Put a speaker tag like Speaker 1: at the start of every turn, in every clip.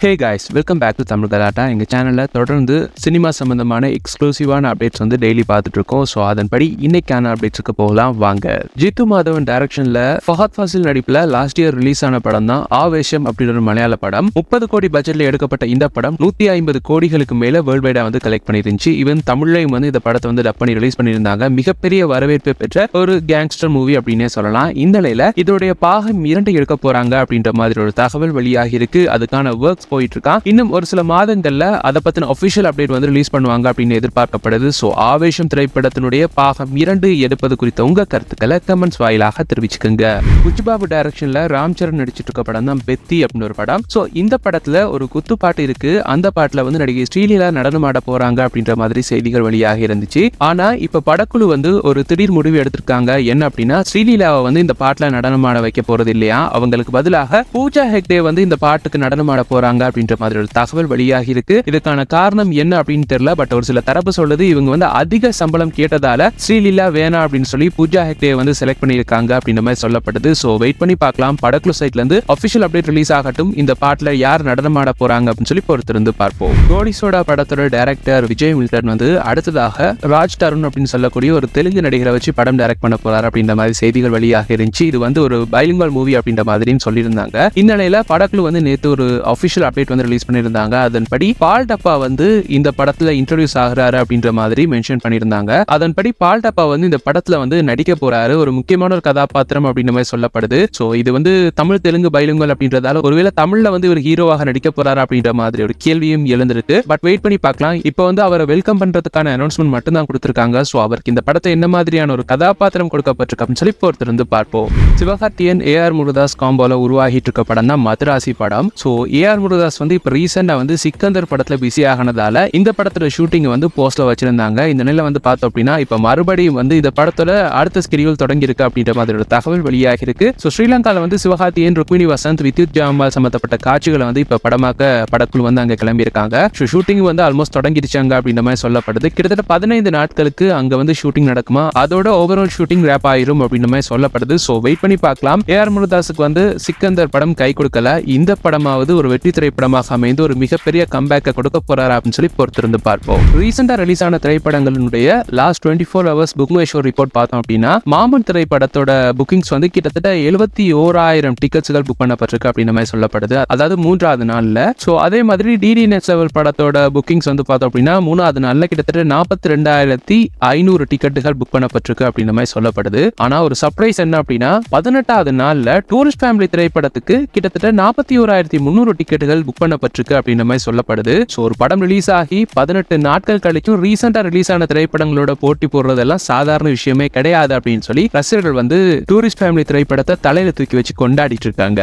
Speaker 1: Hey guys, welcome back to Tamil Galatta. எங்கள் சேனலில் தொடர்ந்து சினிமா சம்பந்தமான எக்ஸ்க்ளூசிவான அப்டேட்ஸ் வந்து டெய்லி பார்த்துட்டு இருக்கோம். ஸோ அதன்படி இன்னைக்கான அப்டேட்ஸுக்கு போகலாம் வாங்க. ஜித்து மாதவன் டைரக்ஷனில் ஃபஹத் ஃபாசில் நடிப்பில் லாஸ்ட் இயர் ரிலீஸ் ஆன படம் தான் ஆவேஷம் அப்படின்ற ஒரு மலையாள படம். 30 கோடி பட்ஜெட்டில் எடுக்கப்பட்ட இந்த படம் 150 கோடிகளுக்கு மேலே வேர்ல்டு வைடாக வந்து கலெக்ட் பண்ணிருந்துச்சு. ஈவன் தமிழ்லையும் வந்து இந்த படத்தை வந்து டப் பண்ணி ரிலீஸ் பண்ணியிருந்தாங்க. மிகப்பெரிய வரவேற்பை பெற்ற ஒரு கேங்ஸ்டர் மூவி அப்படின்னே சொல்லலாம். இந்த நிலையில் இதோடைய பாகம் 2 எடுக்க போறாங்க அப்படின்ற மாதிரி ஒரு தகவல் வெளியாகி இருக்கு. அதுக்கான ஒர்க் போயிட்டு இருக்கான். இன்னும் ஒரு சில மாதங்கள்ல அதை பத்தின அபிஷியல் அப்டேட் வந்து ரிலீஸ் பண்ணுவாங்க அப்படின்னு எதிர்பார்க்கப்படுது. சோ ஆவேஷம் திரைப்படத்தினுடைய பாகம் 2 எடுப்பது குறித்த உங்க கருத்துக்களை கமெண்ட்ஸ் வாயிலாக தெரிவிச்சுக்கோங்க. குஜ்பாபு டைரக்ஷன்ல ராம் சரண் நடிச்சிட்டு இருக்க படம் தான் பெத்தி அப்படின்னு ஒரு படம். சோ இந்த படத்துல ஒரு குத்து பாட்டு இருக்கு. அந்த பாட்டுல வந்து நடிகை ஸ்ரீலீலா நடனமாட போறாங்க அப்படின்ற மாதிரி செய்திகள் வெளியாக இருந்துச்சு. ஆனா இப்ப படக்குழு வந்து ஒரு திடீர் முடிவு எடுத்திருக்காங்க. என்ன அப்படின்னா, ஸ்ரீலீலாவை வந்து இந்த பாட்டுல நடனமாட வைக்க போறது இல்லையா, அவங்களுக்கு பதிலாக பூஜா ஹெக்டே வந்து இந்த பாட்டுக்கு நடனமாட போறாங்க அப்படின்ற மாதிரி ஒரு தகவல் வெளியாகி இருக்கு. இதுக்கான காரணம் என்ன அப்படின்னு தெரியல. பட் ஒரு சில தரப்பு சொல்லுது, இவங்க வந்து அதிக சம்பளம் கேட்டதால ஸ்ரீலீலா வேணா அப்படின்னு சொல்லி பூஜா ஹெக்டே வந்து செலக்ட் பண்ணியிருக்காங்க அப்படின்ற மாதிரி சொல்லப்படுது. சோ வெயிட் பண்ணி பார்க்கலாம். படக்குழு சைட்ல இருந்து அபிஷியல் அப்டேட் ரிலீஸ் ஆகட்டும். இந்த பாட்டுல யார் நடனமாட போறாங்க அப்படின்னு சொல்லி பொறுத்திருந்து பார்ப்போம். கோடி சோடா படத்தோட டைரக்டர் விஜய் மில்டன் வந்து அடுத்ததாக ராஜ் தருண் அப்படின்னு சொல்லக்கூடிய ஒரு தெலுங்கு நடிகரை வச்சு படம் டைரக்ட் பண்ண போறாரு அப்படின்ற மாதிரி செய்திகள் வெளியாக இருந்துச்சு. இது வந்து ஒரு பைலிங்குவல் மூவி அப்படின்ற மாதிரி சொல்லியிருந்தாங்க. இந்த நிலையில படக்குழு வந்து நேற்று ஒரு அபிஷியல் அப்டேட் வந்து ரிலீஸ் பண்ணியிருந்தாங்க. அதன்படி பால் டப்பா வந்து இந்த படத்துல இன்ட்ரோடியூஸ் ஆகிறாரு அப்படின்ற மாதிரி மென்ஷன் பண்ணியிருந்தாங்க. அதன்படி பால் டப்பா வந்து இந்த படத்துல வந்து நடிக்க போறாரு. ஒரு முக்கியமான ஒரு கதாபாத்திரம் அப்படின்ற மாதிரி சொல்லப்படுது. சோ இது வந்து தமிழ் தெலுங்கு பைலிங்குவல் அப்படின்றதால ஒருவேளை தமிழ்ல வந்து ஒரு ஹீரோவாக நடிக்க போறாரு அப்படின்ற மாதிரி ஒரு கேள்வியும் எழுந்திருக்கு. பட் வெயிட் பண்ணி பார்க்கலாம். இப்போ வந்து அவரை வெல்கம் பண்றதுக்கான அனௌன்ஸ்மெண்ட் மட்டும் தான் கொடுத்திருக்காங்க. சோ அவருக்கு இந்த படத்தை என்ன மாதிரியான ஒரு கதாபாத்திரம் கொடுக்கப்பட்டிருக்கு அப்படின்னு சொல்லி பொறுத்திருந்து பார்ப்போம். சிவகார்த்தியன் ஏஆர் முருகதாஸ் காம்போல உருவாகிட்டு இருக்க படம் தான் மதராசி படம். சோ ஏஆர் முருகதாஸ் வந்து இப்ப ரீசெண்டா வந்து சிக்கந்தர் படத்துல பிஸி ஆனதால இந்த படத்தோட ஷூட்டிங் வந்து போஸ்ட்ல வச்சிருந்தாங்க. இந்த நிலையில வந்து பார்த்தோம் அப்படின்னா இப்ப மறுபடியும் வந்து இந்த படத்தோட அடுத்த ஸ்கெடியூல் தொடங்கி இருக்கு அப்படின்ற மாதிரி ஒரு தகவல் வெளியாகி இருக்கு. சோ ஸ்ரீலங்கால வந்து சிவகார்த்தியன், ருக்மிணி வசந்த், வித்யுத் ஜாம்பால் சம்பந்தப்பட்ட காட்சிகளை வந்து இப்ப படமாக்க படக்குழு வந்து அங்க கிளம்பி இருக்காங்க. ஷூட்டிங் வந்து ஆல்மோஸ்ட் தொடங்கிடுச்சாங்க அப்படின்ற மாதிரி சொல்லப்படுது. கிட்டத்தட்ட 15 நாட்களுக்கு அங்க வந்து ஷூட்டிங் நடக்குமா, அதோட ஓவரால் ஷூட்டிங் ரேப் ஆயிரும் அப்படின்ற மாதிரி சொல்லப்படுது. சோ வெயிட் பண்ணி பார்க்கலாம். ஏஆர் முருகதாஸுக்கு வந்து சிக்கந்தர் படம் கை கொடுக்கல. இந்த படமாவது ஒரு வெற்றி திரைப்படமாக அமைந்து ஒரு மிகப்பெரிய கம்பேக்கை கொடுக்க போறாரு அப்படின்னு சொல்லி பொறுத்திருந்து பார்ப்போம். ரீசெண்டா ரிலீஸ் ஆன திரைப்படங்களுடைய லாஸ்ட் 24 hours புக்மைஷோ ரிப்போர்ட் பார்த்தோம் அப்படின்னா, மாமன் திரைப்படத்தோட புக்கிங்ஸ் வந்து கிட்டத்தட்ட 71,000 டிக்கெட்ஸ்கள் புக் பண்ணப்பட்டிருக்கு அப்படின்ற மாதிரி சொல்லப்படுது. அதாவது 3வது நாள்ல. சோ அதே மாதிரி டிடி நெக்ஸ்ட் லெவல் படத்தோட புக்கிங்ஸ் வந்து பார்த்தோம் அப்படின்னா 3வது நாள்ல கிட்டத்தட்ட 42,500 டிக்கெட்டுகள் புக் பண்ணப்பட்டிருக்கு அப்படின்ற மாதிரி சொல்லப்படுது. ஆனா ஒரு சர்ப்ரைஸ் என்ன அப்படின்னா, 18வது நாள்ல டூரிஸ்ட் ஃபேமிலி திரைப்படத்துக்கு கிட்டத்தட்ட 41,300 டிக்கெட்டுகள் புக் பண்ணப்பட்டிருக்கு அப்படின்ற மாதிரி சொல்லப்படுது. சோ ஒரு படம் ரிலீஸ் ஆகி 18 நாட்கள் கழிச்சும் ரீசெண்டா ரிலீஸ் ஆன திரைப்படங்களோட போட்டி போடுறதெல்லாம் சாதாரண விஷயமே கிடையாது அப்படின்னு சொல்லி ரசிகர்கள் வந்து டூரிஸ்ட் ஃபேமிலி திரைப்படத்தை தலையில தூக்கி வச்சு கொண்டாடிட்டு இருக்காங்க.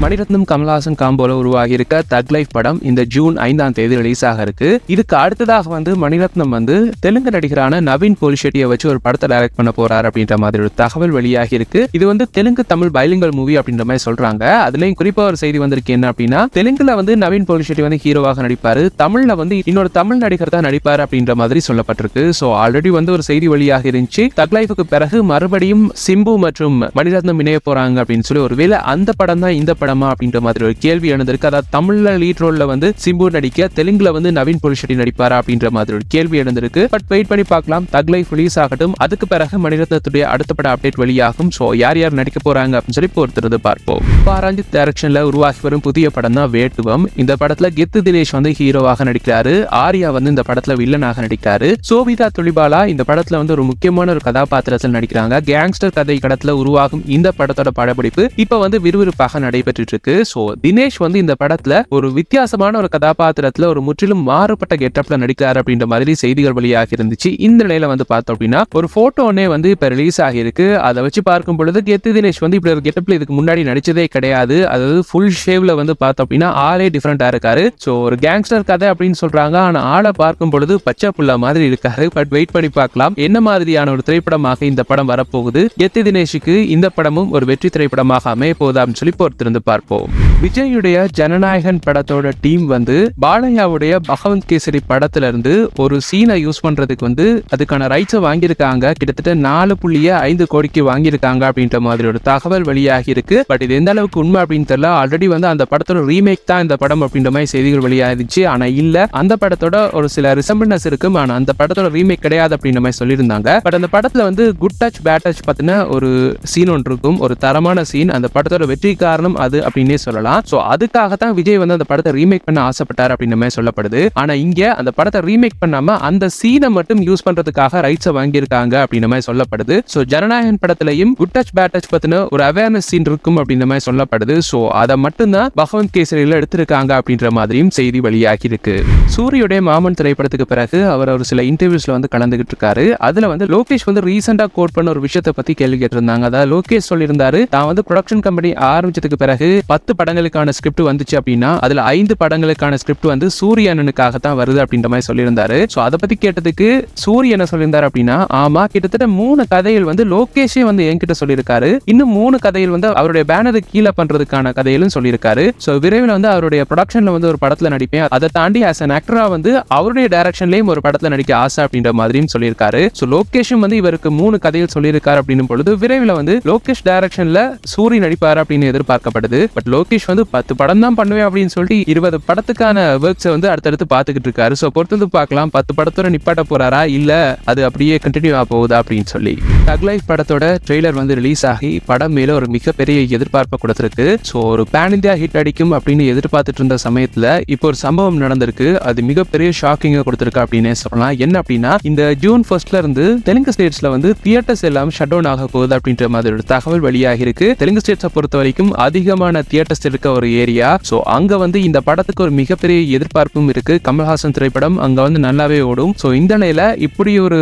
Speaker 1: மணிரத்னம் கமல்ஹாசன் காம்போல உருவாகி இருக்க தக் லைஃப் படம் இந்த ஜூன் 5ஆம் தேதி ரிலீஸ் ஆக இருக்கு. இதுக்கு அடுத்ததாக வந்து மணிரத்னம் வந்து தெலுங்கு நடிகரான நவீன் போலிஷெட்டியை வச்சு ஒரு படத்தை டைரக்ட் பண்ண போறாரு அப்படின்ற மாதிரி ஒரு தகவல் வெளியாகி இருக்கு. இது வந்து தெலுங்கு தமிழ் பைலிங்குவல் மூவி அப்படின்ற மாதிரி சொல்றாங்க. அதுலயும் குறிப்பா ஒரு செய்தி வந்திருக்கு. என்ன அப்படின்னா, தெலுங்குல வந்து நவீன் போலிஷெட்டி வந்து ஹீரோவாக நடிப்பாரு, தமிழ்ல வந்து இன்னொரு தமிழ் நடிகர் தான் நடிப்பாரு அப்படின்ற மாதிரி சொல்லப்பட்டிருக்கு. சோ ஆல்ரெடி வந்து ஒரு செய்தி வெளியாக இருந்துச்சு. தக் லைஃப்க்கு பிறகு மறுபடியும் சிம்பு மற்றும் மணிரத்னம் இணைய போறாங்க அப்படின்னு சொல்லி. ஒருவேளை அந்த படம் தான் இந்த படமா அப்படின்ற மாதிரி ஒரு கேள்வி எழுந்திருக்கு. அதாவது தமிழ்ல லீட் ரோல்ல வந்து சிம்பு நடிக்க, தெலுங்குல வந்து நவீன் போலிஷெட்டி நடிப்பாரா அப்படின்ற மாதிரி ஒரு கேள்வி எழுந்திருக்கு. பட் வெயிட் பண்ணி பார்க்கலாம். தக் லைஃப் ரிலீஸ் ஆகட்டும். அதுக்கு பிறகு மணிரத்னத்துடைய அடுத்த பட அப்டேட் வெளியாகும். சோ யார் யார் நடிக்க போறாங்க அப்படின்னு சொல்லி பொறுத்திருந்து பார்ப்போம். பாரஞ்சித் டைரக்ஷன்ல உருவாகி வரும் புதிய படம் தான் வேட்டுவம். இந்த படத்துல கெத்து தினேஷ் வந்து ஹீரோவாக நடிக்கிறாரு. ஆர்யா வந்து இந்த படத்துல வில்லனாக நடிக்கிறாரு. சோபிதா துளிபாலா இந்த படத்துல வந்து ஒரு முக்கியமான ஒரு கதாபாத்திரத்தில் நடிக்கிறாங்க. கேங்ஸ்டர் கதை கடத்துல உருவாகும் இந்த படத்தோட படப்பிடிப்பு இப்ப வந்து விறுவிறுப்பாக நடைபெற்று இருக்கு. சோ தினேஷ் வந்து இந்த படத்துல ஒரு வித்தியாசமான ஒரு கதாபாத்திரத்துல ஒரு முற்றிலும் மாறுபட்ட கெட்டப்ல நடிக்கிறாரு அப்படின்ற மாதிரி செய்திகள் வெளியாக இருந்துச்சு. இந்த நிலையில வந்து பார்த்தோம் அப்படின்னா ஒரு போட்டோனே வந்து இப்ப ரிலீஸ் ஆகிருக்கு. அதை வச்சு பார்க்கும் பொழுது கெத்து தினேஷ் வந்து இப்படி ஒரு கெட்டப்ல இதுக்கு முன்னாடி நடிச்சதே கிடையாது. அதாவது ஃபுல் ஷேவ்ல வந்து பார்த்தோம் அப்படின்னா ஆளே டிஃபரெண்டா இருக்காரு. சோ ஒரு கேங்ஸ்டர் கதை அப்படின்னு சொல்றாங்க. ஆனா ஆளை பார்க்கும் பொழுது பச்சை புள்ள மாதிரி இருக்காரு. பட் வெயிட் பண்ணி பார்க்கலாம் என்ன மாதிரியான ஒரு திரைப்படமாக இந்த படம் வரப்போகுது. கெத்து தினேஷுக்கு இந்த படமும் ஒரு வெற்றி திரைப்படமாக அமைய போகுது அப்படின்னு சொல்லி பொறுத்திருந்து பார்ப்போம். விஜயுடைய ஜனநாயகன் படத்தோட டீம் வந்து பாலையாவுடைய பகவந்த் கேசரி படத்துல இருந்து ஒரு சீனை யூஸ் பண்றதுக்கு வந்து அதுக்கான ரைட்ஸை வாங்கியிருக்காங்க. கிட்டத்தட்ட 4.5 கோடிக்கு வாங்கியிருக்காங்க அப்படின்ற மாதிரி ஒரு தகவல் வெளியாகி இருக்கு. பட் இது எந்த அளவுக்கு உண்மை அப்படின்னு தெரியல. ஆல்ரெடி வந்து அந்த படத்தோட ரீமேக் தான் இந்த படம் அப்படின்ற மாதிரி செய்திகள் வெளியாயிருச்சு. ஆனா இல்ல, அந்த படத்தோட ஒரு சில ரிசம்பிள்னஸ் இருக்கும், ஆனா அந்த படத்தோட ரீமேக் கிடையாது அப்படின்ற மாதிரி சொல்லியிருந்தாங்க. பட் அந்த படத்துல வந்து குட் டச் பேட் டச் பத்தின ஒரு சீன் ஒன்று இருக்கும், ஒரு தரமான சீன். அந்த படத்தோட வெற்றி காரணம் அது அப்படின்னே சொல்லலாம். சோ அதுக்காக தான் விஜய் வந்து அந்த படத்தை ரீமேக் பண்ண ஆசைப்பட்டார் அப்படின்ற மாதிரி சொல்லப்படுது. ஆனா இங்க அந்த படத்தை ரீமேக் பண்ணாம அந்த சீனை மட்டும் யூஸ் பண்றதுக்காக ரைட்ஸை வாங்கியிருக்காங்க அப்படின்ற மாதிரி சொல்லப்படுது. சோ ஜனநாயகன் படத்திலையும் குட் டச் பேட் டச் பத்தின ஒரு அவேர்னஸ் சீன் இருக்கும் அப்படின்ற மாதிரி சொல்லப்படுது. சோ அதை மட்டும்தான் பகவந்த் கேசரியில எடுத்திருக்காங்க அப்படின்ற மாதிரியும் செய்தி வெளியாகி இருக்கு. சூரியுடைய மாமன் திரைப்படத்துக்கு பிறகு அவர் ஒரு சில இன்டர்வியூஸ்ல வந்து கலந்துகிட்டு இருக்காரு. அதுல வந்து லோகேஷ் வந்து ரீசெண்டா கோட் பண்ண ஒரு விஷயத்தை பத்தி கேள்வி கேட்டிருந்தாங்க. அதாவது லோகேஷ் சொல்லியிருந்தாரு, தான் வந்து ப்ரொடக்ஷன் கம்பெனி ஆரம்பிச்சதுக்கு பிறகு 10 படங்களுக்கான ஸ்கிரிப்ட் வந்துச்சு அப்படின்னா அதுல 5 படங்களுக்கான ஸ்கிரிப்ட் வந்து சூரியனுக்காக தான் வருது அப்படின்ற மாதிரி சொல்லியிருந்தாரு. சோ அதை பத்தி கேட்டதுக்கு சூரிய என்ன சொல்லியிருந்தாரு அப்படின்னா, ஆமா கிட்டத்தட்ட 3 கதைகள் வந்து லோகேஷே வந்து என்கிட்ட சொல்லியிருக்காரு, இன்னும் 3 கதைகள் வந்து அவருடைய பேனருக்கு கீழே பண்றதுக்கான கதைகளும் சொல்லியிருக்காரு. சோ விரைவில் வந்து அவருடைய ப்ரொடக்ஷன்ல வந்து ஒரு படத்துல நடிப்பேன், அதை தாண்டி ஆஸ் an ஆக்டரா வந்து அவருடைய டைரக்ஷன்லயும் ஒரு படத்துல நடிக்க ஆசை அப்படின்ற மாதிரியும் சொல்லியிருக்காரு. சோ லோகேஷும் வந்து இவருக்கு 3 கதைகள் சொல்லியிருக்காரு அப்படின்னும் பொழுது விரைவில் வந்து லோகேஷ் டைரக்ஷன்ல சூரி நடிப்பாரு அப்படின்னு எதிர்பார்க்கப்படுது. பட் லோகேஷ் வந்து 10 படம் தான் பண்ணுவேன் அப்படின்னு சொல்லி 20 படத்துக்கான ஒர்க்ஸ் வந்து அடுத்தடுத்து பார்த்துக்கிட்டு இருக்காரு. சோ பொறுத்து பார்க்கலாம் 10 படத்தோட நிப்பாட்ட போறாரா இல்ல அது அப்படியே கண்டினியூ ஆக போகுதா அப்படின்னு சொல்லி. தக் லைஃப் படத்தோட ட்ரெய்லர் வந்து ரிலீஸ் ஆகி படம் மேல ஒரு மிகப்பெரிய எதிர்பார்ப்பை கொடுத்திருக்கு. சோ ஒரு பேன் இந்தியா ஹிட் அடிக்கும் அப்படின்னு எதிர்பார்த்துட்டு இருந்த சமயத்துல இப்போ ஒரு சம்பவம் நடந்திருக்கு. அது மிகப்பெரிய ஷாக்கிங்கா கொடுத்திருக்கு அப்படின்னே சொல்லலாம். என்ன அப்படின்னா, இந்த ஜூன் 1 இருந்து தெலுங்கு ஸ்டேட்ஸ்ல வந்து தியேட்டர்ஸ் எல்லாம் ஷட் டவுன் ஆக போகுது அப்படின்ற மாதிரி ஒரு தகவல் வெளியாகி இருக்கு. தெலுங்கு ஸ்டேட்ஸை பொறுத்த வரைக்கும் அதிகமான தியேட்டர்ஸ் இருக்க ஒரு ஏரியா. சோ அங்க வந்து இந்த படத்துக்கு ஒரு மிகப்பெரிய எதிர்பார்ப்பும் இருக்கு. கமல்ஹாசன் திரைப்படம் அங்க வந்து நல்லாவே ஓடும். சோ இந்த நிலையில இப்படி ஒரு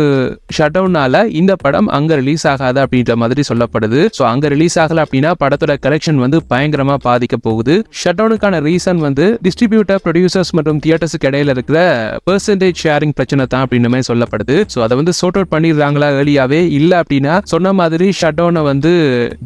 Speaker 1: ஷட் டவுனால இந்த படம் அங்க ரிலீஸ் ஆகாது அப்படின்ற மாதிரி சொல்லப்படுது. சோ அங்க ரிலீஸ் ஆகல அப்படின்னா படத்தோட கலெக்ஷன் வந்து பயங்கரமா பாதிக்க போகுது. ஷட் டவுனுக்கான ரீசன் வந்து டிஸ்ட்ரிபியூட்டர், ப்ரொடியூசர்ஸ் மற்றும் தியேட்டர்ஸ்க்கு இடையில இருக்கிற பெர்சன்டேஜ் ஷேரிங் பிரச்சனை தான் அப்படின்னு சொல்லப்படுது. சோ அதை வந்து சோர்ட் அவுட் பண்ணிடுறாங்களா ஏர்லியாவே, இல்ல அப்படின்னா சொன்ன மாதிரி ஷட் டவுனை வந்து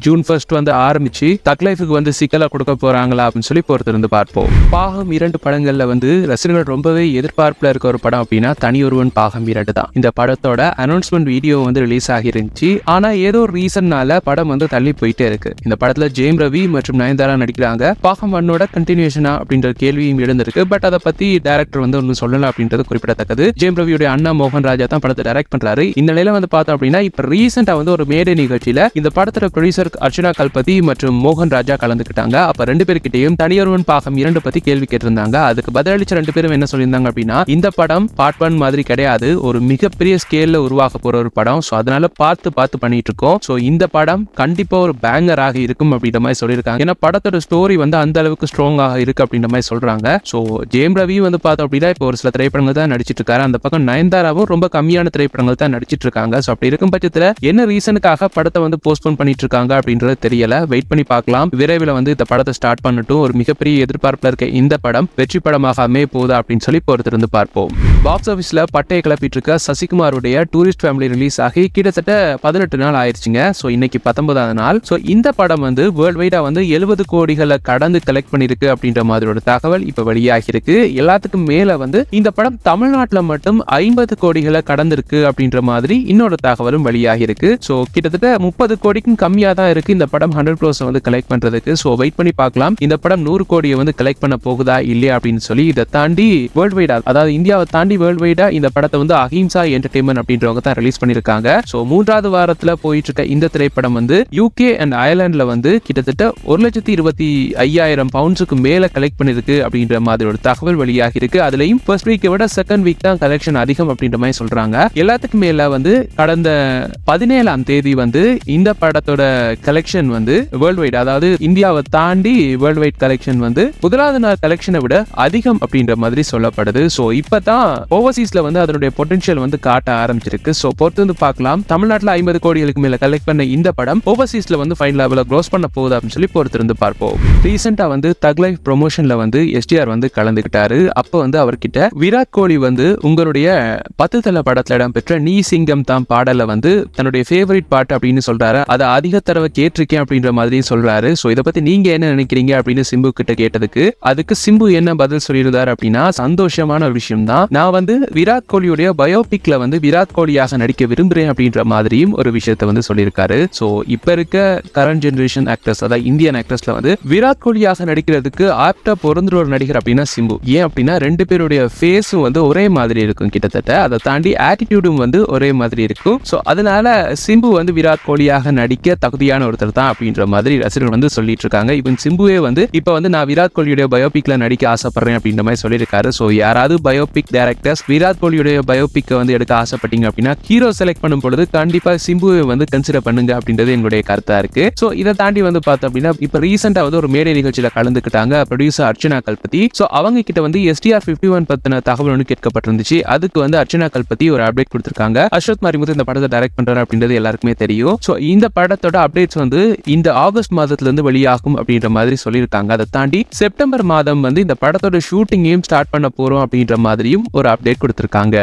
Speaker 1: ஜூன் 1 வந்து ஆரம்பிச்சு தக் லைஃபுக்கு வந்து சிக்கலா கொடுக்க போறாங்களா அப்படின்னு சொல்லி பொறுத்திருந்து பார்ப்போம். பாகம் 2 படங்கள்ல வந்து ரசிகர்கள் ரொம்பவே எதிர்பார்ப்புல இருக்க ஒரு படம் அப்படின்னா தனியொருவன் பாகம் 2 தான். இந்த படத்தோட அனௌன்ஸ்மெண்ட் வீடியோ வந்து ரிலீஸ் ஆகிருந்துச்சு. ஆனா ஏதோ ஒரு ரீசன்னால படம் வந்து தள்ளி போயிட்டே இருக்கு. இந்த படத்துல ஜெயம் ரவி மற்றும் நயன்தாரா நடிக்கிறாங்க. பாகம் 1ஓட கண்டினியூஷனா அப்படின்ற கேள்வியும் எழுந்திருக்கு. பட் அதை பத்தி டைரக்டர் வந்து ஒன்னும் சொல்லல அப்படின்றது குறிப்பிடத்தக்கது. ஜெயம் ரவியுடைய அண்ணா மோகன் ராஜா தான் படத்தை டைரக்ட் பண்றாரு. இந்த நிலையில வந்து பார்த்தோம் அப்படின்னா இப்ப ரீசெண்டா வந்து ஒரு மேடை நிகழ்ச்சியில இந்த படத்தோட ப்ரொடியூசர் அர்ச்சனா கல்பதி மற்றும் மோகன் ராஜா கலந்துக்கிட்டாங்க. அப்ப 2 பேர்கிட்டையும் தனியொருவன் பாகம் 2 பத்தி கேள்வி கேட்டிருந்தாங்க. அதுக்கு பதிலளிச்ச 2 பேரும் என்ன சொல்லியிருந்தாங்க அப்படின்னா, இந்த படம் பார்ட் 1 மாதிரி கிடையாது, ஒரு மிகப்பெரிய ஸ்கேல்ல உருவாக்க போற ஒரு படம். சோ அதனால பார்த்து பண்ணிட்டு இருக்கோம். சோ இந்த படம் கண்டிப்பா ஒரு பேங்கராக இருக்கும் அப்படின்ற மாதிரி சொல்லியிருக்காங்க. ஏன்னா படத்தோட ஸ்டோரி வந்து அந்த அளவுக்கு ஸ்ட்ராங்காக இருக்கு அப்படின்ற மாதிரி சொல்றாங்க. சோ ஜெயம் ரவி வந்து பார்த்தோம் அப்படின்னா இப்போ ஒரு சில திரைப்படங்கள் தான் நடிச்சிட்டு இருக்காரு. அந்த பக்கம் நயன்தாராவும் ரொம்ப கம்மியான திரைப்படங்கள் தான் நடிச்சிட்டு இருக்காங்க. சோ அப்படி இருக்கும் பட்சத்துல என்ன ரீசனுக்காக படத்தை வந்து போஸ்ட்போன் பண்ணிட்டு இருக்காங்க அப்படின்றது தெரியல. வெயிட் பண்ணி பார்க்கலாம். விரைவில் வந்து இந்த படத்தை ஸ்டார்ட் பண்ணட்டும். ஒரு மிகப்பெரிய எதிர்பார்ப்புல இருக்க இந்த படம் வெற்றி படமாக அமைய போகுதா அப்படின்னு சொல்லி பொறுத்திருந்து பார்ப்போம். பாக்ஸ் ஆபீஸ்ல பட்டையை கிளப்பிட்டு இருக்க சசிகுமாருடைய டூரிஸ்ட் ஃபேமிலி ரிலீஸ் ஆகி கிட்டத்தட்ட 18 நாள் ஆயிருச்சுங்க. சோ இன்னைக்கு 19வது நாள். சோ இந்த படம் வந்து வேர்ல்ட் வைடா வந்து 70 கோடிகளை கடந்து கலெக்ட் பண்ணிருக்கு அப்படின்ற மாதிரி ஒரு தகவல் இப்ப வெளியாகி இருக்கு. எல்லாத்துக்கும் மேல வந்து இந்த படம் தமிழ்நாட்டுல மட்டும் 50 கோடிகளை கடந்திருக்கு அப்படின்ற மாதிரி இன்னொரு தகவலும் வெளியாகி இருக்கு. சோ கிட்டத்தட்ட 30 கோடிக்கும் கம்மியா தான் இருக்கு இந்த படம் 100 crores வந்து கலெக்ட் பண்றதுக்கு. சோ வெயிட் பண்ணி பார்க்கலாம் இந்த படம் 100 கோடியை வந்து கலெக்ட் பண்ண போகுதா இல்லையா அப்படின்னு சொல்லி. இதை தாண்டி வேர்ல்ட் வைடா, அதாவது இந்தியாவை தாண்டி வேர்ல்ட் வைடா இந்த படத்தை வந்து அஹிம்சா என்டர்டெயின்மெண்ட் அப்படின்றவங்க தான் ரிலீஸ் பண்ணிருக்காங்க. சோ 3வது வாரத்துல போயிட்டு இருக்க இந்த திரைப்படம் வந்து யூகே அண்ட் அயர்லாந்துல வந்து கிட்டத்தட்ட 1,25,000 பவுண்ட்ஸுக்கு மேல கலெக்ட் பண்ணிருக்கு அப்படின்ற மாதிரி ஒரு தகவல் வெளியாகி இருக்கு. அதுலயும் ஃபர்ஸ்ட் வீக்கை விட செகண்ட் வீக் தான் கலெக்ஷன் அதிகம் அப்படின்ற மாதிரி சொல்றாங்க. எல்லாத்துக்கும் மேல வந்து கடந்த 17ஆம் தேதி வந்து இந்த படத்தோட கலெக்ஷன் வந்து வேர்ல்ட் வைட், அதாவது இந்தியாவை தாண்டி வேர்ல்ட் வைட் கலெக்ஷன் வந்து முதலாவது நாள் கலெக்ஷனை விட அதிகம் அப்படின்ற மாதிரி சொல்லப்படுது. சோ இப்பதான் ஓவர்சீஸ்ல வந்து அதனுடைய பொட்டன்ஷியல் வந்து காட்ட ஆரம்பிச்சிருக்கு. சோ பொறுத்து வந்து பார்க்கலாம். தமிழ்நாட்டுல 50 கோடிகளுக்கு மேல கலெக்ட் பண்ண இந்த படம் ஓவர்சீஸ்ல வந்து ஃபைன் லெவல்ல க்ரோஸ் பண்ண போகுது அப்படின்னு சொல்லி பொறுத்திருந்து பார்ப்போம். ரீசெண்டா வந்து தக் லைஃப் ப்ரொமோஷன்ல வந்து எஸ்டிஆர் வந்து கலந்துக்கிட்டாரு. அப்ப வந்து அவர்கிட்ட விராட் கோலி வந்து உங்களுடைய 10 தல படத்துல இடம்பெற்ற நீ சிங்கம் தான் பாடல வந்து தன்னுடைய ஃபேவரட் பாட்டு அப்படின்னு சொல்றாரு. அதை அதிக தடவை கேட்டிருக்கேன் அப்படின்ற மாதிரி சொல்றாரு. சோ இதை பத்தி நீங்க என்ன நினைக்கிறீங்க அப்படின்னு சிம்பு கிட்ட கேட்டதுக்கு அதுக்கு சிம்பு என்ன பதில் சொல்லியிருந்தாரு அப்படின்னா, சந்தோஷமான ஒரு விஷயம் தான், நான் வந்து விராட் கோலியுடைய பயோபிக்ல வந்து விராட் கோலியாக நடிக்க விரும்புறேன் அப்படின்ற மாதிரியும் ஒரு விஷயத்தை வந்து சொல்லியிருக்காரு. சோ இப்ப இருக்க கரண்ட் ஜெனரேஷன் ஆக்டர்ஸ், அதாவது இந்தியன் ஆக்டர்ஸ்ல வந்து விராட் கோலியாக நடிக்கிறதுக்கு ஆப்டா பொருந்துற ஒரு நடிகர் அப்படின்னா சிம்பு. ஏன் அப்படின்னா 2 பேருடைய ஃபேஸும் வந்து ஒரே மாதிரி இருக்கும் கிட்டத்தட்ட. அதை தாண்டி ஆட்டிடியூடும் வந்து ஒரே மாதிரி இருக்கும். ஸோ அதனால சிம்பு வந்து விராட் கோலியாக நடிக்க தகுதியான ஒருத்தர் தான் அப்படின்ற மாதிரி ரசிகர்கள் வந்து சொல்லிட்டு இருக்காங்க. இவன் சிம்புவே வந்து இப்போ வந்து நான் விராட் கோலியுடைய பயோபிக்ல நடிக்க ஆசைப்படுறேன் அப்படின்ற மாதிரி சொல்லியிருக்காரு. ஸோ யாராவது பயோபிக் டைரக்டர்ஸ் விராட் கோலியுடைய பயோபிக்கை வந்து எடுக்க ஆசைப்பட்டீங்க அப்படின்னா ஹீரோ செலக்ட் பண்ணும் பொழுது கண்டிப்பா சிம்புவை வந்து கன்சிடர் பண்ணுங்க அப்படின்றது எங்களுடைய கருத்தா இருக்கு. ஸோ இதை தாண்டி வந்து பார்த்தோம் அப்படின்னா இப்போ ரீசெண்டா வந்து ஒரு மேடை நிகழ்ச்சியில கலந்துக்கிட்டாங்க ப்ரொடியூசர் அர்ச்சனா கல்பதி. ஸோ அவங்க கிட்ட வந்து STR-51 பத்தின தகவல் ஒன்று கேட்கப்பட்டிருந்துச்சு. அதுக்கு வந்து அர்ச்சனா கல்பதி ஒரு அப்டேட் கொடுத்திருக்காங்க. அஸ்வத் மாரிமுத்து இந்த படத்தை டைரக்ட் பண்றாரு அப்படின்றது எல்லாருக்குமே தெரியும். ஸோ இந்த படத்தோட அப்டேட்ஸ் வந்து இந்த ஆகஸ்ட் மாதத்துல இருந்து வெளியாகும் அப்படின்ற மாதிரி சொல்லியிருக்காங்க. அதை தாண்டி செப்டம்பர் மாதம் வந்து இந்த படத்தோட ஷூட்டிங்கையும் ஸ்டார்ட் பண்ண போறோம் அப்படின்ற மாதிரியும் ஒரு அப்டேட் கொடுத்திருக்காங்க.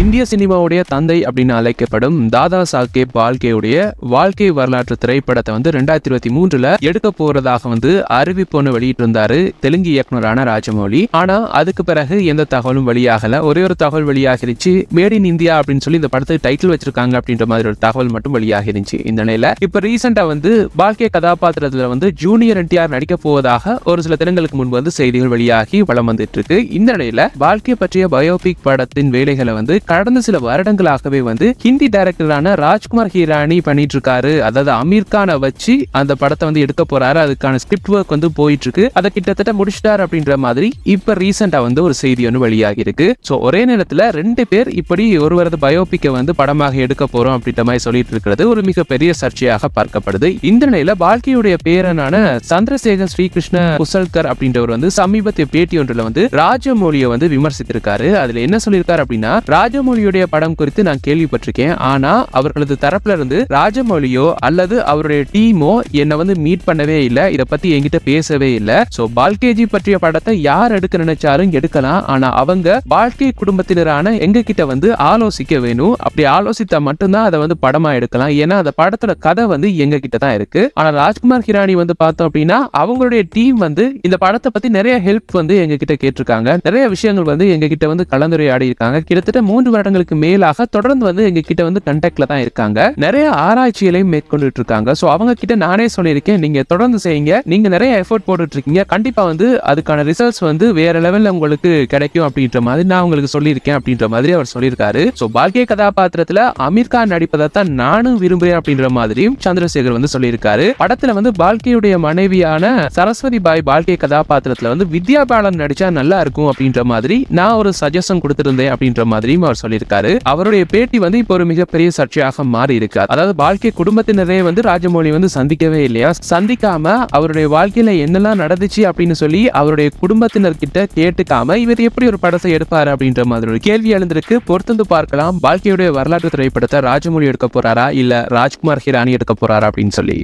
Speaker 1: இந்திய சினிமாவுடைய தந்தை அப்படின்னு அழைக்கப்படும் தாதா சாஹேப் பால்கேவுடைய வாழ்க்கை வரலாற்று திரைப்படத்தை வந்து 2023 எடுக்க போறதாக வந்து அறிவிப்பு ஒன்று வெளியிட்டிருந்தாரு தெலுங்கு இயக்குனரான ராஜமௌலி. ஆனா அதுக்கு பிறகு எந்த தகவலும் வெளியாகல. ஒரே ஒரு தகவல் வெளியாகிருச்சு, மேட் இன் இந்தியா அப்படின்னு சொல்லி இந்த படத்துக்கு டைட்டில் வச்சிருக்காங்க அப்படின்ற மாதிரி ஒரு தகவல் மட்டும் வெளியாகிருச்சு. இந்த நிலையில இப்ப ரீசெண்டா வந்து பால்கே கதாபாத்திரத்துல வந்து ஜூனியர் NTR நடிக்க போவதாக ஒரு சில தினங்களுக்கு முன்பு வந்து செய்திகள் வெளியாகி வலம் வந்துட்டு இருக்கு. இந்த நிலையில பால்கே பற்றிய பயோபிக் படத்தின் வேலைகளை வந்து கடந்த சில வருடங்களாகவே வந்து ஹிந்தி டைரக்டரான ராஜ்குமார் ஹிரானி பண்ணிட்டு இருக்காரு. அதாவது அமீர் கானை வச்சு அந்த படத்தை வந்து எடுக்க போறாரு. அதுக்கான ஸ்கிரிப்ட் ஒர்க் வந்து போயிட்டு இருக்கு. அதை கிட்டத்தட்ட முடிச்சிட்டாரு அப்படின்ற மாதிரி இப்ப ரீசெண்டா வந்து ஒரு செய்தி ஒன்று வெளியாகி இருக்கு. சோ ஒரே நேரத்துல 2 பேர் இப்படி ஒருவரது பயோபிக்கை வந்து படமாக எடுக்க போறோம் அப்படின்ற மாதிரி சொல்லிட்டு இருக்கிறது ஒரு மிகப்பெரிய சர்ச்சையாக பார்க்கப்படுது. இந்த நிலையில பால்கேயுடைய பேரனான சந்திரசேகர் ஸ்ரீகிருஷ்ண குசல்கர் அப்படின்றவர் வந்து சமீபத்திய பேட்டி ஒன்றுல வந்து ராஜமௌலியை வந்து விமர்சித்திருக்காரு. அதுல என்ன சொல்லியிருக்காரு அப்படின்னா, ராஜமௌலியுடைய படம் குறித்து நான் கேள்விப்பட்டிருக்கேன். ஆனா அவர்களது தரப்புல இருந்து ராஜமௌலியோ அல்லது அவருடைய டீமோ என்னை வந்து மீட் பண்ணவே இல்லை, இதை பத்தி என்கிட்ட பேசவே இல்லை. சோ பால்கேஜி பற்றிய படத்தை யார் எடுக்க நினைச்சாலும் எடுக்கலாம். ஆனா அவங்க பால்கே குடும்பத்தினரான எங்க கிட்ட வந்து ஆலோசிக்க வேணும். அப்படி ஆலோசித்தா மட்டும்தான் அதை வந்து படமா எடுக்கலாம். ஏன்னா அந்த படத்தோட கதை வந்து எங்க கிட்ட தான் இருக்கு. ஆனா ராஜ்குமார் ஹிரானி வந்து பார்த்தோம் அப்படின்னா அவங்களுடைய டீம் வந்து இந்த படத்தை பத்தி நிறைய ஹெல்ப் வந்து எங்க கிட்ட கேட்டிருக்காங்க. நிறைய விஷயங்கள் வந்து எங்க கிட்ட வந்து கலந்துரையாடி இருக்காங்க. கிட்டத்தட்ட 3 வருடங்களுக்கு மேலாக தொடர்ந்து வந்து எங்க கிட்ட வந்து கண்டாக்ட்ல தான் இருக்காங்க. நிறைய ஆராய்ச்சிகளையும் மேற்கொண்டுட்டு இருக்காங்க. சோ அவங்க கிட்ட நானே சொல்லியிருக்கேன், நீங்க தொடர்ந்து செய்யுங்க, நீங்க நிறைய எஃபோர்ட் போட்டுட்டு இருக்கீங்க, கண்டிப்பா வந்து அதுக்கான ரிசல்ட்ஸ் வந்து வேற லெவல்ல உங்களுக்கு கிடைக்கும் அப்படின்ற மாதிரி நான் உங்களுக்கு சொல்லியிருக்கேன் அப்படின்ற மாதிரி அவர் சொல்லியிருக்காரு. சோ பால்கே கதாபாத்திரத்துல அமீர் கான் நடிப்பதை தான் நானும் விரும்புறேன் அப்படின்ற மாதிரியும் சந்திரசேகர் வந்து சொல்லியிருக்காரு. படத்துல வந்து பால்கேயுடைய மனைவியான சரஸ்வதி பாய் பால்கே கதாபாத்திரத்துல வந்து வித்யா பாலன் நடிச்சா நல்லா இருக்கும் அப்படின்ற மாதிரி நான் ஒரு சஜஷன் கொடுத்திருந்தேன் அப்படின்ற மாதிரியும் அவர் சொல்லியிருக்காரு. அவருடைய பேட்டி வந்து இப்போ ஒரு மிகப்பெரிய சர்ச்சையாக மாறி இருக்கு. அதாவது பால்கே குடும்பத்தினரே வந்து ராஜமௌலி வந்து சந்திக்கவே இல்லையா, சந்திக்காம அவருடைய வாழ்க்கையில என்னெல்லாம் நடந்துச்சு அப்படின்னு சொல்லி அவருடைய குடும்பத்தினர் கிட்ட கேட்டுக்காம இவர் எப்படி ஒரு படத்தை எடுப்பாரு அப்படின்ற மாதிரி ஒரு கேள்வி எழுந்திருக்கு. பொறுத்து பார்க்கலாம் பால்கேயுடைய வரலாற்று திரைப்படத்தை ராஜமௌலி எடுக்க போறாரா இல்ல ராஜ்குமார் ஹிரானி எடுக்க போறாரா அப்படின்னு சொல்லி.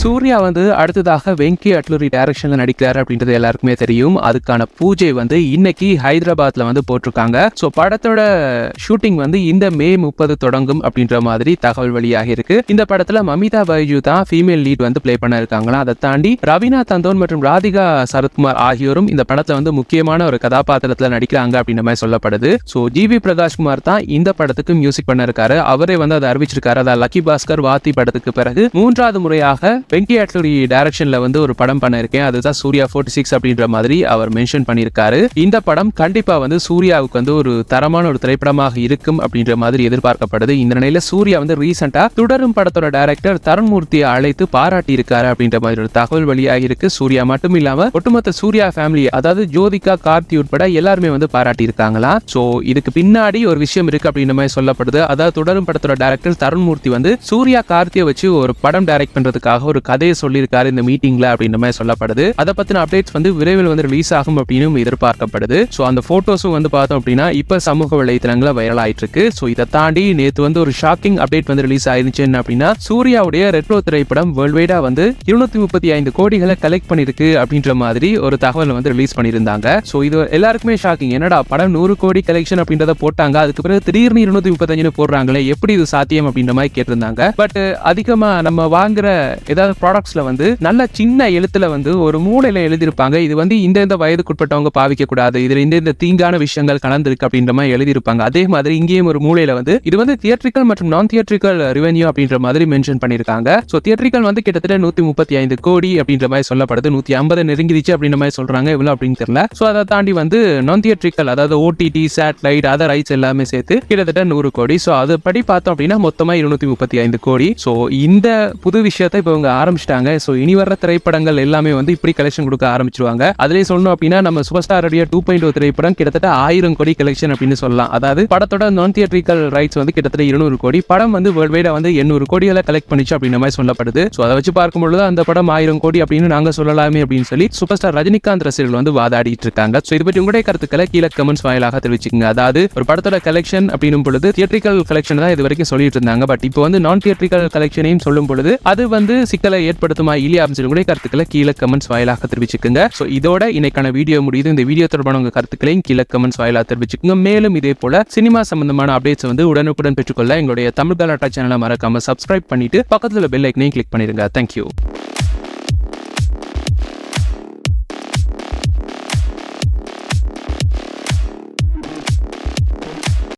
Speaker 1: சூர்யா வந்து அடுத்ததாக வெங்கி அட்லூரி டைரக்ஷன்ல நடிக்கிறாரு அப்படின்றது எல்லாருக்குமே தெரியும். அதுக்கான பூஜை வந்து இன்னைக்கு ஹைதராபாத்ல வந்து போட்டிருக்காங்க. சோ படத்தோட ஷூட்டிங் வந்து இந்த மே 30 தொடங்கும் அப்படின்ற மாதிரி தகவல் வெளியாகி இருக்கு. இந்த படத்துல மமிதா பைஜு தான் ஃபீமேல் லீட் வந்து பிளே பண்ண இருக்காங்களா. அதை தாண்டி ரவீனா தந்தோன் மற்றும் ராதிகா சரத்குமார் ஆகியோரும் இந்த படத்துல வந்து முக்கியமான ஒரு கதாபாத்திரத்துல நடிக்கிறாங்க அப்படின்ற மாதிரி சொல்லப்படுது. சோ ஜிவி பிரகாஷ் குமார் தான் இந்த படத்துக்கு மியூசிக் பண்ண இருக்காரு. அவரே வந்து அதை அறிவிச்சிருக்காரு. அதாவது லக்கி பாஸ்கர் வாத்தி படத்துக்கு பிறகு 3வது முறையாக வெங்கி அட்லூரி டைரக்ஷன்ல வந்து ஒரு படம் பண்ண இருக்கேன், அதுதான் சூர்யா 46 அப்படின்ற மாதிரி அவர் மென்ஷன் பண்ணியிருக்காரு. இந்த படம் கண்டிப்பா வந்து சூர்யாவுக்கு வந்து ஒரு தரமான ஒரு திரைப்படமாக இருக்கும் அப்படின்ற மாதிரி எதிர்பார்க்கப்படுது. இந்த நிலையில சூர்யா வந்து ரீசெண்டா தொடரும் படத்தோட டைரக்டர் தருண்மூர்த்தியை அழைத்து பாராட்டி இருக்காரு அப்படின்ற மாதிரி ஒரு தகவல் வெளியாகி இருக்கு. சூர்யா மட்டும் இல்லாம ஒட்டுமொத்த சூர்யா ஃபேமிலி, அதாவது ஜோதிகா, கார்த்தி உட்பட எல்லாருமே வந்து பாராட்டி இருக்காங்களா. சோ இதுக்கு பின்னாடி ஒரு விஷயம் இருக்கு அப்படின்ற மாதிரி சொல்லப்படுது. அதாவது தொடரும் படத்தோட டைரக்டர் தருண்மூர்த்தி வந்து சூர்யா கார்த்தியை வச்சு ஒரு படம் டைரக்ட் பண்றதுக்காக ஒரு கதையை சொல்லியிருக்காரு இந்த மீட்டிங்ல அப்படின்ற மாதிரி சொல்லப்படுது. அதை பத்தின அப்டேட்ஸ் வந்து விரைவில் வந்து ரிலீஸ் ஆகும் அப்படின்னு எதிர்பார்க்கப்படுது. சோ அந்த போட்டோஸும் வந்து பார்த்தோம் அப்படின்னா இப்ப சமூக வலைத்தளங்கள வைரல் ஆயிட்டு இருக்கு. சோ இதை தாண்டி நேத்து வந்து ஒரு ஷாக்கிங் அப்டேட் வந்து ரிலீஸ் ஆயிருச்சு. என்ன அப்படின்னா, சூர்யாவுடைய ரெட்ரோ திரைப்படம் வேர்ல்ட் வைடா வந்து 235 கோடிகளை கலெக்ட் பண்ணிருக்கு அப்படின்ற மாதிரி ஒரு தகவல் வந்து ரிலீஸ் பண்ணியிருந்தாங்க. சோ இது எல்லாருக்குமே ஷாக்கிங். என்னடா படம் 100 கோடி கலெக்ஷன் அப்படின்றத போட்டாங்க, அதுக்கு பிறகு திடீர்னு 235 போடுறாங்களே, எப்படி இது சாத்தியம் அப்படின்ற மாதிரி கேட்டிருந்தாங்க. பட் அதிகமா நம்ம வாங்குற ஏதாவது ப்ராடக்ட்ஸ்ல வந்து நல்ல சின்ன எழுத்துல வந்து ஒரு மூலையில எழுதியிருப்பாங்க, இது வந்து இந்த வயதுக்குட்பட்டவங்க பாவிக்க கூடாது, இதுல இந்த தீங்கான விஷயங்கள் கலந்துருக்கு அப்படின்ற மாதிரி எழுதியிருப்பாங்க. அதே மாதிரி இங்கேயும் ஒரு மூலையில வந்து இது வந்து தியேட்ரிக்கல் மற்றும் நான் தியேட்ரிக்கல் ரெவென்யூ அப்படின்ற மாதிரி மென்ஷன் பண்ணிருக்காங்க. சோ தியேட்ரிக்கல் வந்து கிட்டத்தட்ட 135 கோடி அப்படின்ற மாதிரி சொல்லப்படுது. 150 நெருங்கிடுச்சு அப்படின்ற மாதிரி சொல்றாங்க. எவ்வளவு அப்படின்னு தெரியல. ஸோ அதை தாண்டி வந்து நான் தியேட்ரிக்கல், அதாவது ஓடிடி, சேட்டலைட், அதர் ரைட்ஸ் எல்லாமே சேர்த்து கிட்டத்தட்ட 100 கோடி. ஸோ அது படி பார்த்தோம் அப்படின்னா மொத்தமாக 235 கோடி. ஸோ இந்த புது விஷயத்தை இப்போ இவங்க ஆரம்பிச்சிட்டாங்க. ஸோ இனி வர திரைப்படங்கள் எல்லாமே வந்து இப்படி கலெக்ஷன் கொடுக்க ஆரம்பிச்சிருவாங்க. அதுலேயே சொல்லணும் அப்படின்னா நம்ம சூப்பர் ஸ்டார் 2.0 திரைப்படம் கிட்டத்தட்ட 1000 கோடி கலெக்ஷன் அப்படின்னு சொல்லலாம். அதாவது படத்தோட நான் தியேட்ரிக்கல் ரைட்ஸ் வந்து கிட்டத்தட்ட 200 கோடி, படம் வந்து வேர்ல்ட் வைடா வந்து 800 கோடிகளை கலெக்ட் பண்ணிச்சு அப்படின்ற மாதிரி சொல்லப்படுது. ஸோ அதை வச்சு பார்க்கும்பொழுது அந்த படம் 1000 கோடி அப்படின்னு நாங்க சொல்லலாமே அப்படின்னு சொல்லி சூப்பர் ஸ்டார் ரஜினிகாந்த் ரசிகர்கள் வந்து வாதாடிட்டு இருக்காங்க. ஸோ இது பற்றி உங்களுடைய கருத்துக்களை கீழே கமெண்ட்ஸ் வாயிலாக தெரிவிச்சுக்கோங்க. அதாவது ஒரு படத்தோட கலெக்ஷன் அப்படின்னும் பொழுது தியேட்ரிக்கல் கலெக்ஷன் தான் இது வரைக்கும் சொல்லிட்டு இருந்தாங்க. பட் இப்போ வந்து நான் தியேட்ரிக்கல் கலெக்ஷனையும் சொல்லும் பொழுது அது வந்து சிக்கலை ஏற்படுத்துமா இல்லையா அப்படின்னு சொல்லி உங்களுடைய கருத்துக்களை கீழே கமெண்ட்ஸ் வாயிலாக தெரிவிச்சுக்கோங்க. ஸோ இதோட இன்னைக்கான வீடியோ முடியுது. இந்த வீடியோ தொடர்பான உங்க கருத்துக்களையும் கீழே கமெண்ட்ஸ் வாயிலாக தெரிவிச்சுக்கோங்க. மேலும் இதே போல சினிமா சம்பந்தமான அப்டேட்ஸ் வந்து உடனுக்குடன் பெற்றுக்கொள்ள எங்களுடைய தமிழ் கலாட்டா சேனலை மறக்காம சப்ஸ்கிரைப் பண்ணிட்டு பக்கத்துல பெல் ஐக்கனையும் கிளிக் பண்ணிருங்க. தேங்க்யூ.